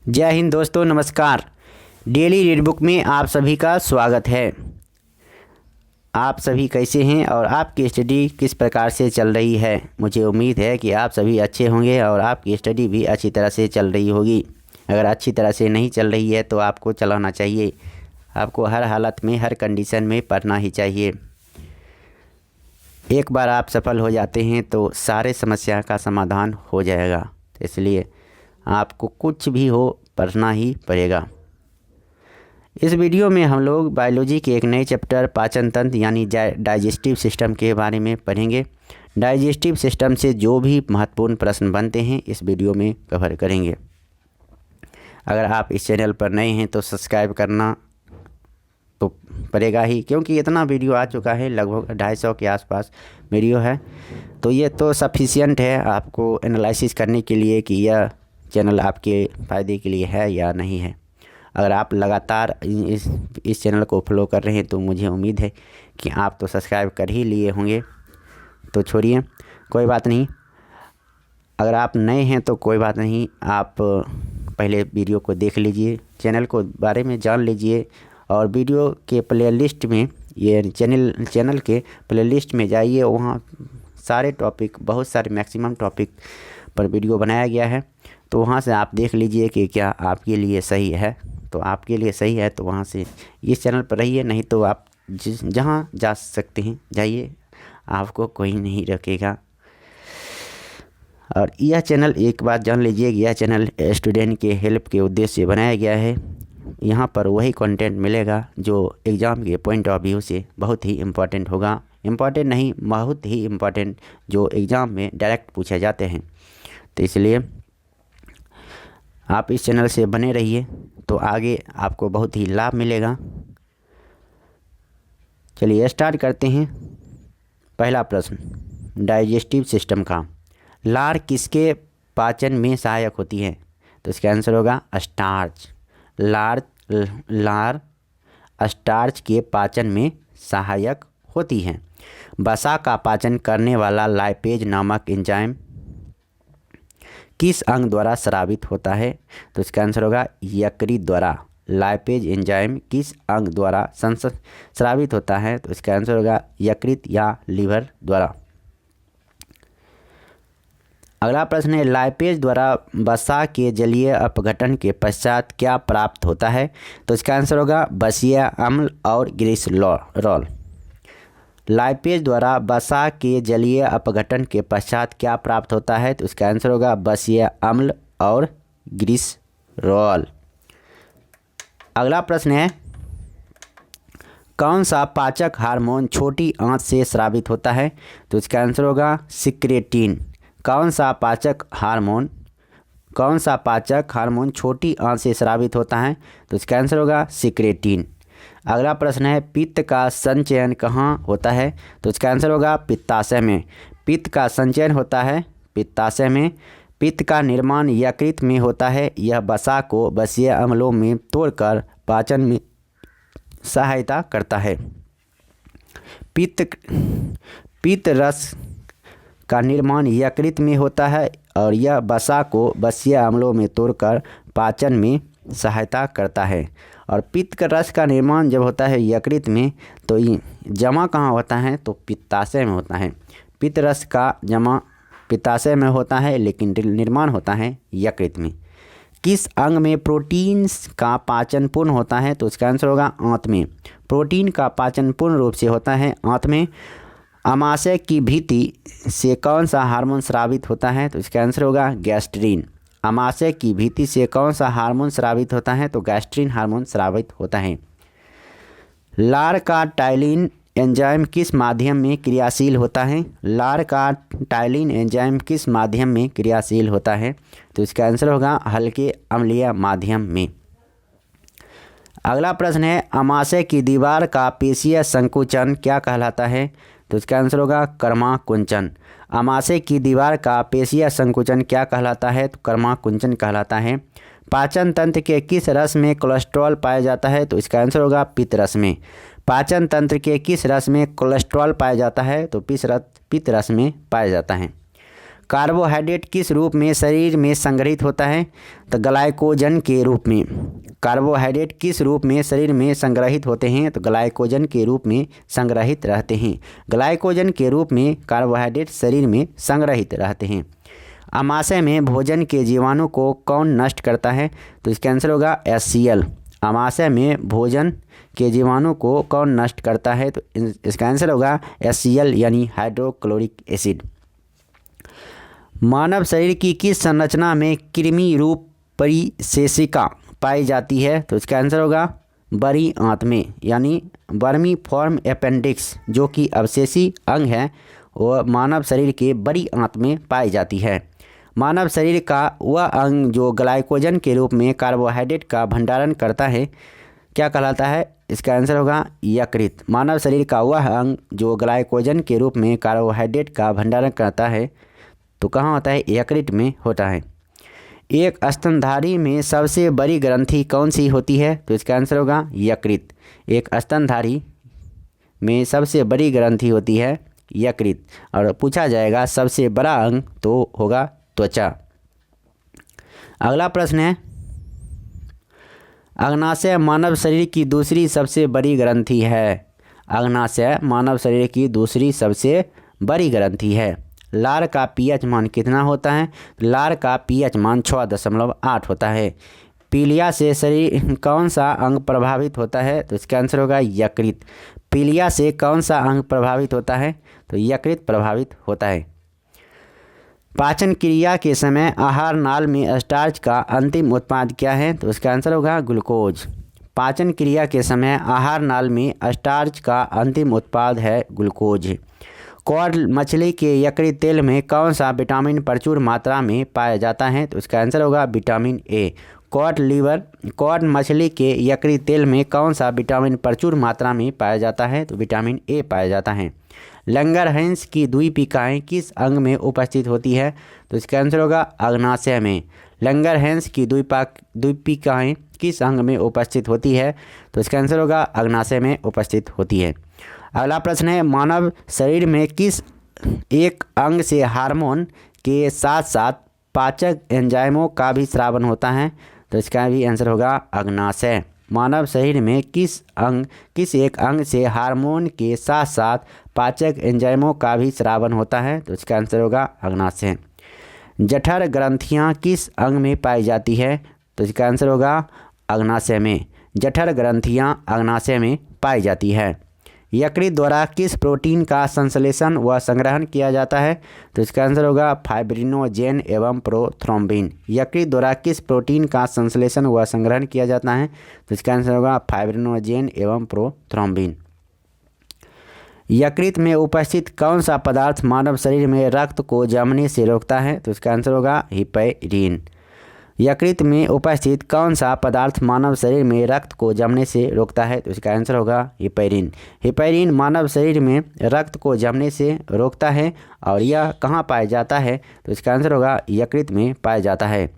जय हिंद दोस्तों, नमस्कार। डेली रीड बुक में आप सभी का स्वागत है। आप सभी कैसे हैं और आपकी स्टडी किस प्रकार से चल रही है। मुझे उम्मीद है कि आप सभी अच्छे होंगे और आपकी स्टडी भी अच्छी तरह से चल रही होगी। अगर अच्छी तरह से नहीं चल रही है तो आपको चलाना चाहिए। आपको हर हालत में, हर कंडीशन में पढ़ना ही चाहिए। एक बार आप सफल हो जाते हैं तो सारे समस्या का समाधान हो जाएगा। इसलिए आपको कुछ भी हो पढ़ना ही पड़ेगा। इस वीडियो में हम लोग बायोलॉजी के एक नए चैप्टर पाचन तंत्र यानी डाइजेस्टिव सिस्टम के बारे में पढ़ेंगे। डाइजेस्टिव सिस्टम से जो भी महत्वपूर्ण प्रश्न बनते हैं इस वीडियो में कवर करेंगे। अगर आप इस चैनल पर नए हैं तो सब्सक्राइब करना तो पड़ेगा ही, क्योंकि इतना वीडियो आ चुका है, लगभग 250 के आसपास वीडियो है। तो ये तो सफिशिएंट है आपको एनालिसिस करने के लिए कि यह चैनल आपके फ़ायदे के लिए है या नहीं है। अगर आप लगातार इस चैनल को फॉलो कर रहे हैं तो मुझे उम्मीद है कि आप तो सब्सक्राइब कर ही लिए होंगे। तो छोड़िए, कोई बात नहीं। अगर आप नए हैं तो कोई बात नहीं, आप पहले वीडियो को देख लीजिए, चैनल को बारे में जान लीजिए और वीडियो के प्लेलिस्ट में, ये चैनल के प्लेलिस्ट में जाइए। वहाँ सारे टॉपिक, बहुत सारे मैक्सिमम टॉपिक पर वीडियो बनाया गया है। तो वहाँ से आप देख लीजिए कि क्या आपके लिए सही है। तो आपके लिए सही है तो वहाँ से इस चैनल पर रहिए, नहीं तो आप जहाँ जा सकते हैं जाइए, आपको कोई नहीं रखेगा। और यह चैनल, एक बात जान लीजिए, यह चैनल स्टूडेंट के हेल्प के उद्देश्य से बनाया गया है। यहाँ पर वही कंटेंट मिलेगा जो एग्ज़ाम के पॉइंट ऑफ व्यू से बहुत ही इम्पोर्टेंट होगा। इम्पोर्टेंट नहीं, बहुत ही इम्पोर्टेंट, जो एग्ज़ाम में डायरेक्ट पूछे जाते हैं। तो इसलिए आप इस चैनल से बने रहिए तो आगे आपको बहुत ही लाभ मिलेगा। चलिए स्टार्ट करते हैं। पहला प्रश्न, डाइजेस्टिव सिस्टम का। लार किसके पाचन में सहायक होती है? तो इसका आंसर होगा स्टार्च। लार स्टार्च के पाचन में सहायक होती है। वसा का पाचन करने वाला लाइपेज नामक एंजाइम किस अंग द्वारा स्रावित होता है? तो इसका आंसर होगा यकृत द्वारा। लाइपेज एंजाइम किस अंग द्वारा स्रावित होता है? तो इसका आंसर होगा यकृत या लीवर द्वारा। अगला प्रश्न है, लाइपेज द्वारा वसा के जलीय अपघटन के पश्चात क्या प्राप्त होता है? तो इसका आंसर होगा बसीय अम्ल और ग्लिसरॉल। लाइपेज द्वारा वसा के जलीय अपघटन के पश्चात क्या प्राप्त होता है? तो इसका आंसर होगा बसीय अम्ल और ग्लिसरॉल। अगला प्रश्न है, कौन सा पाचक हार्मोन छोटी आंत से स्रावित होता है? तो इसका आंसर होगा सिक्रेटिन। कौन सा पाचक हार्मोन छोटी आंत से स्रावित होता है? तो इसका आंसर होगा सिक्रेटिन। अगला प्रश्न है, पित्त का संचयन कहाँ होता है? तो इसका आंसर होगा पित्ताशय में। पित्त का संचयन होता है पित्ताशय में। पित्त का निर्माण यकृत में होता है। यह वसा को वसीय अम्लों में तोड़कर पाचन में सहायता करता है। पित्त रस का निर्माण यकृत में होता है और यह वसा को वसीय अम्लों में तोड़कर पाचन में सहायता करता है। और पित्त का रस का निर्माण जब होता है यकृत में तो ये जमा कहाँ होता है? तो पित्ताशय में होता है। पित्त रस का जमा पित्ताशय में होता है लेकिन निर्माण होता है यकृत में। किस अंग में प्रोटीन का पाचन पूर्ण होता है? तो इसका आंसर होगा आंत में। प्रोटीन का पाचन पूर्ण रूप से होता है आंत में। अमाशय की भित्ति से कौन सा हार्मोन स्रावित होता है? तो इसका आंसर होगा गैस्ट्रिन। अमाशय की भित्ति से कौन सा हार्मोन स्रावित होता है? तो गैस्ट्रिन हार्मोन स्रावित होता है। लार का टाइलिन एंजाइम किस माध्यम में क्रियाशील होता है? लार का टाइलिन एंजाइम किस माध्यम में क्रियाशील होता है? तो इसका आंसर होगा हल्के अम्लीय माध्यम में। अगला प्रश्न है, अमाशय की दीवार का पेशीय संकुचन क्या कहलाता है? तो इसका आंसर होगा कर्माकुंचन। अमाशय की दीवार का पेशीय संकुचन क्या कहलाता है? तो कर्माकुंचन कहलाता है। पाचन तंत्र के किस रस में कोलेस्ट्रॉल पाया जाता है? तो इसका आंसर होगा पित्त रस में। पाचन तंत्र के किस रस में कोलेस्ट्रॉल पाया जाता है? तो पित्त रस में पाया जाता है। कार्बोहाइड्रेट किस रूप में शरीर में संग्रहित होता है? तो ग्लाइकोजन के रूप में। कार्बोहाइड्रेट किस रूप में शरीर में संग्रहित होते हैं? तो ग्लाइकोजन के रूप में संग्रहित रहते हैं। ग्लाइकोजन के रूप में कार्बोहाइड्रेट शरीर में संग्रहित रहते हैं। अमाशय में भोजन के जीवाणु को कौन नष्ट करता है? तो इसका आंसर होगा HCl। अमाशय में भोजन के जीवाणु को कौन नष्ट करता है? तो इसका आंसर होगा HCl यानी हाइड्रोक्लोरिक एसिड। मानव शरीर की किस संरचना में कृमि रूप परिशेषिका पाई जाती है? तो इसका आंसर होगा बड़ी आंत में यानी वर्मी फॉर्म अपेंडिक्स, जो कि अवशेषी अंग है, वह मानव शरीर के बड़ी आंत में पाई जाती है। मानव शरीर का वह अंग जो ग्लाइकोजन के रूप में कार्बोहाइड्रेट का भंडारण करता है क्या कहलाता है? इसका आंसर होगा यकृत। मानव शरीर का वह अंग जो ग्लाइकोजन के रूप में कार्बोहाइड्रेट का भंडारण करता है तो कहाँ होता है? यकृत में होता है। एक स्तनधारी में सबसे बड़ी ग्रंथि कौन सी होती है? तो इसका आंसर होगा यकृत। एक स्तनधारी में सबसे बड़ी ग्रंथि होती है यकृत। और पूछा जाएगा सबसे बड़ा अंग तो होगा त्वचा। अगला प्रश्न है, अग्नाशय मानव शरीर की दूसरी सबसे बड़ी ग्रंथि है। अग्नाशय मानव शरीर की दूसरी सबसे बड़ी ग्रंथि है। लार का पीएच मान कितना होता है? लार का पीएच मान 6.8 होता है। पीलिया से शरीर कौन सा अंग प्रभावित होता है? तो इसका आंसर होगा यकृत। पीलिया से कौन सा अंग प्रभावित होता है? तो यकृत प्रभावित होता है। पाचन क्रिया के समय आहार नाल में स्टार्च का अंतिम उत्पाद क्या है? तो इसका आंसर होगा ग्लूकोज। पाचन क्रिया के समय आहार नाल में स्टार्च का अंतिम उत्पाद है ग्लूकोज। कॉड मछली के यकृत तेल में कौन सा विटामिन प्रचुर मात्रा में पाया जाता है? तो इसका आंसर होगा विटामिन ए। कॉड मछली के यकृत तेल में कौन सा विटामिन प्रचुर मात्रा में पाया जाता है? तो विटामिन ए पाया जाता है। लंगरहैंस की द्वीपिकाएँ किस अंग में उपस्थित होती है? तो इसका आंसर होगा अग्नाशय में। लंगरहैंस की द्वीपिकाएँ किस अंग में उपस्थित होती है? तो इसका आंसर होगा अग्नाशय में उपस्थित होती है। अगला प्रश्न है, मानव शरीर में किस एक अंग से हार्मोन के साथ साथ पाचक एंजाइमों का भी स्रावन होता है? तो इसका भी आंसर होगा अग्नाशय। मानव शरीर में किस एक अंग से हार्मोन के साथ साथ पाचक एंजाइमों का भी स्रावन होता है? तो इसका आंसर होगा अग्नाशय। जठर ग्रंथियां किस अंग में पाई जाती है? तो इसका आंसर होगा अग्नाशय में। जठर ग्रंथियां अग्नाशय में पाई जाती है। यकृत द्वारा किस प्रोटीन का संश्लेषण व संग्रहण किया जाता है? तो इसका आंसर होगा फाइब्रिनोजेन एवं प्रोथ्रोम्बिन। यकृत द्वारा किस प्रोटीन का संश्लेषण व संग्रहण किया जाता है? तो इसका आंसर होगा फाइब्रिनोजेन एवं प्रोथ्रोम्बिन। यकृत में उपस्थित कौन सा पदार्थ मानव शरीर में रक्त को जमने से रोकता है? तो इसका आंसर होगा हिपैरिन। यकृत में उपस्थित कौन सा पदार्थ मानव शरीर में रक्त को जमने से रोकता है? तो इसका आंसर होगा हिपैरिन। हिपैरिन मानव शरीर में रक्त को जमने से रोकता है और यह कहाँ पाया जाता है? तो इसका आंसर होगा यकृत में पाया जाता है।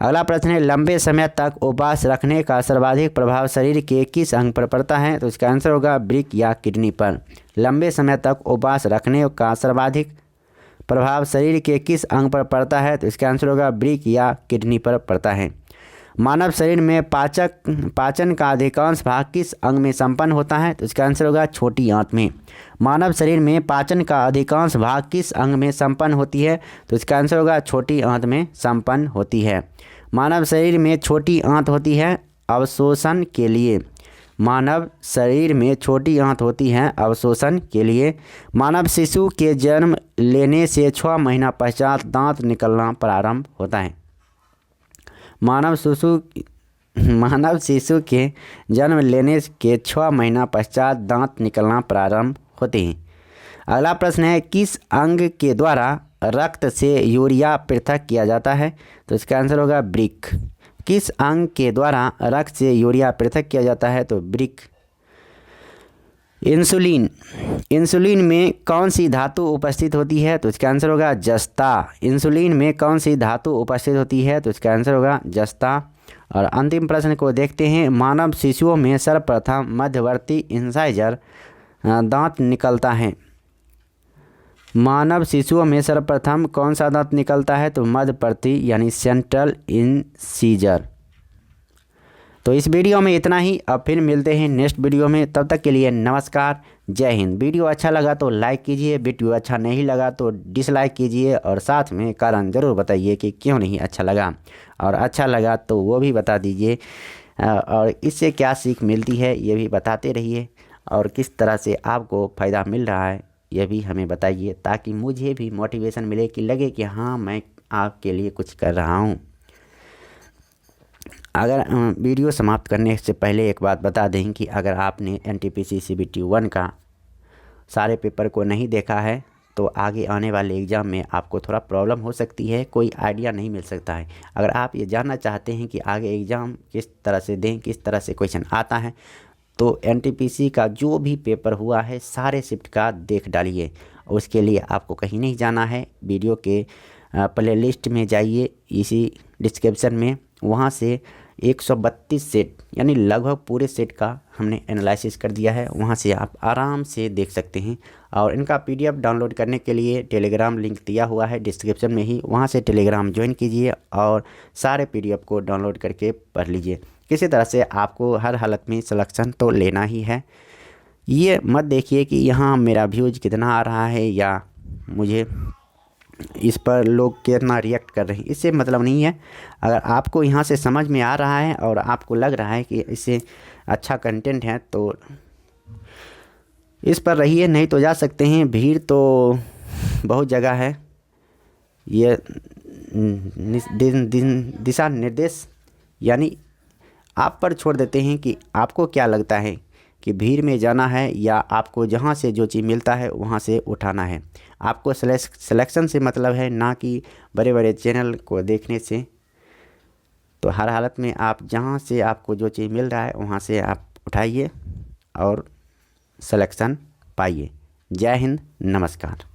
अगला प्रश्न है, लंबे समय तक उपवास रखने का सर्वाधिक प्रभाव शरीर के किस अंग पर पड़ता है? तो इसका आंसर होगा वृक्क या किडनी पर। लंबे समय तक उपवास रखने का सर्वाधिक प्रभाव शरीर के किस अंग पर पड़ता है? तो इसका आंसर होगा वृक्क या किडनी पर पड़ता है। मानव शरीर में पाचन का अधिकांश भाग किस अंग में संपन्न होता है? तो इसका आंसर होगा छोटी आंत में। मानव शरीर में पाचन का अधिकांश भाग किस अंग में संपन्न होती है? तो इसका आंसर होगा छोटी आंत में संपन्न होती है। मानव शरीर में छोटी आंत होती है अवशोषण के लिए। मानव शरीर में छोटी आंत होती है अवशोषण के लिए। मानव शिशु के जन्म लेने से 6 महीना पश्चात दांत निकलना प्रारंभ होता है। मानव शिशु के जन्म लेने के 6 महीना पश्चात दांत निकलना प्रारंभ होते हैं। अगला प्रश्न है, किस अंग के द्वारा रक्त से यूरिया पृथक किया जाता है? तो इसका आंसर होगा वृक्क। किस अंग के द्वारा रक्त से यूरिया पृथक किया जाता है? तो वृक्क। इंसुलिन में कौन सी धातु उपस्थित होती है? तो इसका आंसर होगा जस्ता। इंसुलिन में कौन सी धातु उपस्थित होती है? तो इसका आंसर होगा जस्ता। और अंतिम प्रश्न को देखते हैं, मानव शिशुओं में सर्वप्रथम मध्यवर्ती इंसाइजर दांत निकलता है। मानव शिशुओं में सर्वप्रथम कौन सा दांत निकलता है? तो मध्यवर्ती यानी सेंट्रल इंसीजर। तो इस वीडियो में इतना ही। अब फिर मिलते हैं नेक्स्ट वीडियो में। तब तक के लिए नमस्कार, जय हिंद। वीडियो अच्छा लगा तो लाइक कीजिए, वीडियो अच्छा नहीं लगा तो डिसलाइक कीजिए और साथ में कारण ज़रूर बताइए कि क्यों नहीं अच्छा लगा, और अच्छा लगा तो वो भी बता दीजिए, और इससे क्या सीख मिलती है ये भी बताते रहिए, और किस तरह से आपको फ़ायदा मिल रहा है ये भी हमें बताइए, ताकि मुझे भी मोटिवेशन मिले कि लगे कि हाँ मैं आपके लिए कुछ कर रहा हूँ। अगर वीडियो समाप्त करने से पहले एक बात बता दें कि अगर आपने NTPC CBT 1 का सारे पेपर को नहीं देखा है तो आगे आने वाले एग्ज़ाम में आपको थोड़ा प्रॉब्लम हो सकती है, कोई आइडिया नहीं मिल सकता है। अगर आप ये जानना चाहते हैं कि आगे एग्ज़ाम किस तरह से दें, किस तरह से क्वेश्चन आता है, तो NTPC का जो भी पेपर हुआ है सारे शिफ्ट का देख डालिए। उसके लिए आपको कहीं नहीं जाना है, वीडियो के प्लेलिस्ट में जाइए, इसी डिस्क्रिप्शन में, वहाँ से 132 सेट यानी लगभग पूरे सेट का हमने एनालिसिस कर दिया है, वहाँ से आप आराम से देख सकते हैं। और इनका PDF डाउनलोड करने के लिए टेलीग्राम लिंक दिया हुआ है डिस्क्रिप्शन में ही, वहाँ से टेलीग्राम ज्वाइन कीजिए और सारे PDF को डाउनलोड करके पढ़ लीजिए। किसी तरह से आपको हर हालत में सिलेक्शन तो लेना ही है। ये मत देखिए कि यहाँ मेरा व्यूज कितना आ रहा है या मुझे इस पर लोग कितना रिएक्ट कर रहे हैं, इससे मतलब नहीं है। अगर आपको यहाँ से समझ में आ रहा है और आपको लग रहा है कि इससे अच्छा कंटेंट है तो इस पर रहिए, नहीं तो जा सकते हैं। भीड़ तो बहुत जगह है। ये दिशा निर्देश यानी आप पर छोड़ देते हैं कि आपको क्या लगता है कि भीड़ में जाना है या आपको जहाँ से जो चीज़ मिलता है वहाँ से उठाना है। आपको सिलेक्शन से मतलब है, ना कि बड़े बड़े चैनल को देखने से। तो हर हालत में आप जहाँ से आपको जो चीज़ मिल रहा है वहाँ से आप उठाइए और सिलेक्शन पाइए। जय हिंद, नमस्कार।